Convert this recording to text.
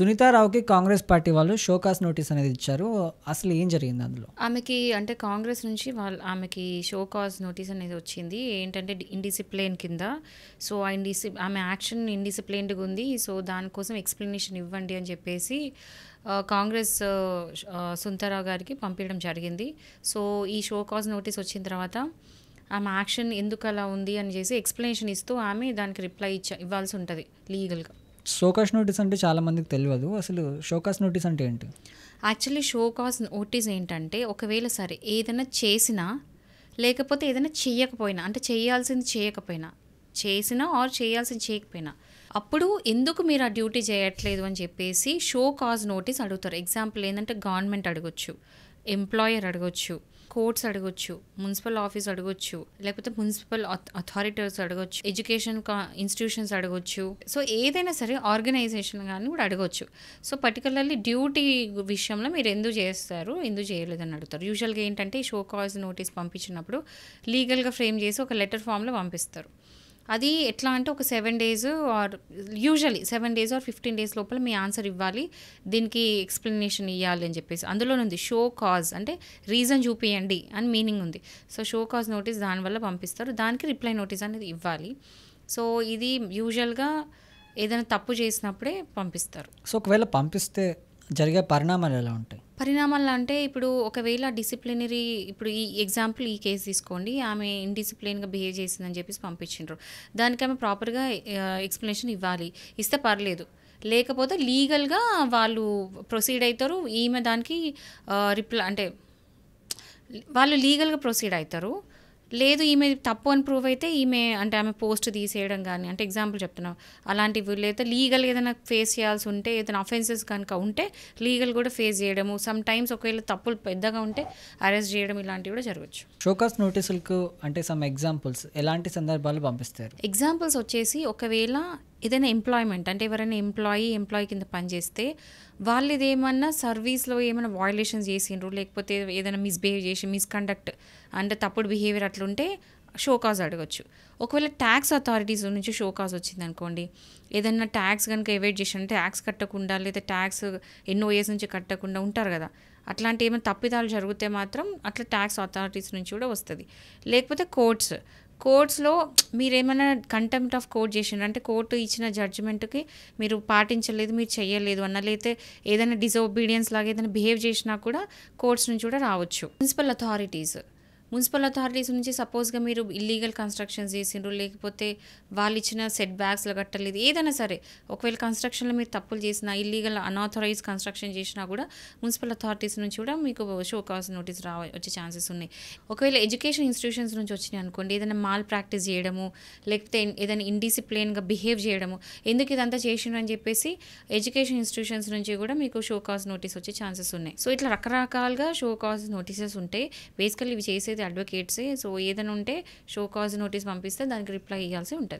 సునీతారావుకి Congress party వాళ్ళు show cause notice అనేది ఇచ్చారు. అసలు ఏం జరిగింది అందులో? ఆమెకి అంటే కాంగ్రెస్ నుంచి ఆమెకి షో కాజ్ నోటీస్ అనేది వచ్చింది. ఏంటంటే ఇండిసిప్లిన్ కింద. సో ఆమె యాక్షన్ ఇండిసిప్లిన్డ్గా ఉంది. సో దానికోసం ఎక్స్ప్లెనేషన్ ఇవ్వండి అని చెప్పేసి కాంగ్రెస్ సునీతారావు గారికి పంపించడం జరిగింది. సో ఈ షో కాజ్ నోటీస్ వచ్చిన తర్వాత ఆమె యాక్షన్ ఎందుకు అలా ఉంది అని చేసి ఎక్స్ప్లెనేషన్ ఇస్తూ ఆమె దానికి రిప్లై ఇవ్వాల్సి ఉంటుంది లీగల్గా. షోకాస్ నోటీస్ అంటే చాలా మందికి తెలియదు. అసలు షోకాస్ నోటీస్ అంటే ఏంటి? యాక్చువల్లీ షో కాజ్ నోటీస్ ఏంటంటే, ఒకవేళ సరే ఏదైనా చేసినా లేకపోతే ఏదైనా చేయకపోయినా, అంటే చేయాల్సింది చేయకపోయినా, చేసినా ఆర్ చేయాల్సింది చేయకపోయినా, అప్పుడు ఎందుకు మీరు ఆ డ్యూటీ చేయట్లేదు అని చెప్పేసి షో కాజ్ నోటీస్ అడుగుతారు. ఎగ్జాంపుల్ ఏంటంటే గవర్నమెంట్ అడగొచ్చు, ఎంప్లాయర్ అడగొచ్చు, కోర్ట్స్ అడగొచ్చు, మున్సిపల్ ఆఫీస్ అడగొచ్చు, లేకపోతే మున్సిపల్ అథారిటీస్ అడగొచ్చు, ఎడ్యుకేషన్ ఇన్స్టిట్యూషన్స్ అడగొచ్చు. సో ఏదైనా సరే ఆర్గనైజేషన్ కానీ కూడా అడగొచ్చు. సో పర్టికులర్లీ డ్యూటీ విషయంలో మీరు ఎందుకు చేస్తారు, ఎందుకు చేయలేదని అడుగుతారు. యూజువల్గా ఏంటంటే షో కాజ్ నోటీస్ పంపించినప్పుడు లీగల్గా ఫ్రేమ్ చేసి ఒక లెటర్ ఫామ్లో పంపిస్తారు. అది ఎట్లా అంటే ఒక 7 days or usually 7 days or 15 days లోపల మీ ఆన్సర్ ఇవ్వాలి, దీనికి ఎక్స్ప్లెనేషన్ ఇవ్వాలి అని చెప్పేసి. అందులోనే ఉంది షో కాజ్ అంటే రీజన్ చూపియండి అని మీనింగ్ ఉంది. సో షో కాజ్ నోటీస్ దానివల్ల పంపిస్తారు, దానికి రిప్లై నోటీస్ అనేది ఇవ్వాలి. సో ఇది యూజువల్గా ఏదైనా తప్పు చేసినప్పుడే పంపిస్తారు. సో ఒకవేళ పంపిస్తే జరిగే పరిణామాలు ఎలా ఉంటాయి? పరిణామాలు అంటే ఇప్పుడు ఒకవేళ డిసిప్లినరీ, ఇప్పుడు ఈ ఎగ్జాంపుల్ ఈ కేసు తీసుకోండి, ఆమె ఇండిసిప్లిన్గా బిహేవ్ చేసిందని చెప్పేసి పంపించిండ్రు. దానికి ఆమె ప్రాపర్గా ఎక్స్ప్లెనేషన్ ఇవ్వాలి, ఇస్తే పర్లేదు. లేకపోతే లీగల్గా వాళ్ళు ప్రొసీడ్ అవుతారు. ఈమె దానికి రిప్లై అంటే వాళ్ళు లీగల్గా ప్రొసీడ్ అవుతారు. లేదు ఈమె తప్పు అని ప్రూవ్ అయితే ఈమె అంటే ఆమె పోస్ట్ తీసేయడం కానీ, అంటే ఎగ్జాంపుల్ చెప్తున్నాం, అలాంటివి లేదా లీగల్ ఏదైనా ఫేస్ చేయాల్సి ఉంటే, ఏదైనా అఫెన్సెస్ కనుక ఉంటే లీగల్ కూడా ఫేస్ చేయడము, సమ్ టైమ్స్ ఒకవేళ తప్పులు పెద్దగా ఉంటే అరెస్ట్ చేయడం, ఇలాంటివి కూడా జరగచ్చు. షోకాస్ నోటీసులకు అంటే సమ్ ఎగ్జాంపుల్స్ ఎలాంటి సందర్భాలు పంపిస్తారు? ఎగ్జాంపుల్స్ వచ్చేసి ఒకవేళ ఏదైనా ఎంప్లాయ్మెంట్ అంటే ఎవరైనా ఎంప్లాయీ కింద పనిచేస్తే వాళ్ళు ఇదేమన్నా సర్వీస్లో ఏమైనా వయలేషన్స్ చేసిండ్రు, లేకపోతే ఏదైనా మిస్బిహేవ్ చేసి మిస్కండక్ట్ అంటే తప్పుడు బిహేవియర్ అట్లుంటే షోకాజ్ అడగచ్చు. ఒకవేళ ట్యాక్స్ అథారిటీస్ నుంచి షోకాజ్ వచ్చింది అనుకోండి, ఏదైనా ట్యాక్స్ కనుక ఎవేట్ చేసి అంటే ట్యాక్స్ కట్టకుండా లేదా ట్యాక్స్ ఎన్నో ఇయర్స్ నుంచి కట్టకుండా ఉంటారు కదా, అట్లాంటి ఏమైనా తప్పిదాలు జరిగితే మాత్రం అట్లా ట్యాక్స్ అథారిటీస్ నుంచి కూడా వస్తుంది. లేకపోతే కోర్ట్స్లో మీరు ఏమైనా కంటెంప్ట్ ఆఫ్ కోర్ట్ చేసిండ్రు అంటే కోర్టు ఇచ్చిన జడ్జిమెంట్కి మీరు పాటించలేదు, మీరు చేయలేదు అన్న, లేకపోతే ఏదైనా డిజోబీడియన్స్ లాగా ఏదైనా బిహేవ్ చేసినా కూడా కోర్ట్స్ నుంచి కూడా రావచ్చు. మున్సిపల్ అథారిటీస్ నుంచి సపోజ్గా మీరు ఇల్లీగల్ కన్స్ట్రక్షన్స్ చేసిండ్రు, లేకపోతే వాళ్ళు ఇచ్చిన సెట్ బ్యాక్స్లో కట్టలేదు, ఏదైనా సరే ఒకవేళ కన్స్ట్రక్షన్లో మీరు తప్పులు చేసినా, ఇల్లీగల్ అన్ఆథరైజ్ కన్స్ట్రక్షన్ చేసినా కూడా మున్సిపల్ అథారిటీస్ నుంచి కూడా మీకు షో కాజ్ నోటీస్ వచ్చే ఛాన్సెస్ ఉన్నాయి. ఒకవేళ ఎడ్యుకేషన్ ఇన్స్టిట్యూషన్స్ నుంచి వచ్చినాయి అనుకోండి, ఏదైనా మాల్ ప్రాక్టీస్ చేయడము, లేకపోతే ఏదైనా ఇండిసిప్లిన్గా బిహేవ్ చేయడము, ఎందుకు ఇదంతా చేసిండ్రు అని చెప్పేసి ఎడ్యుకేషన్ ఇన్స్టిట్యూషన్స్ నుంచి కూడా మీకు షో కాజ్ నోటీస్ వచ్చే ఛాన్సెస్ ఉన్నాయి. సో ఇట్లా రకరకాలుగా షో కాజ్ నోటీసెస్ ఉంటాయి. బేసికల్లీ ఇవి చేసేది అడ్వకేట్సే. సో ఏదైనా ఉంటే షో కాజ్ నోటీస్ పంపిస్తే దానికి రిప్లై ఇవ్వాల్సి ఉంటుంది.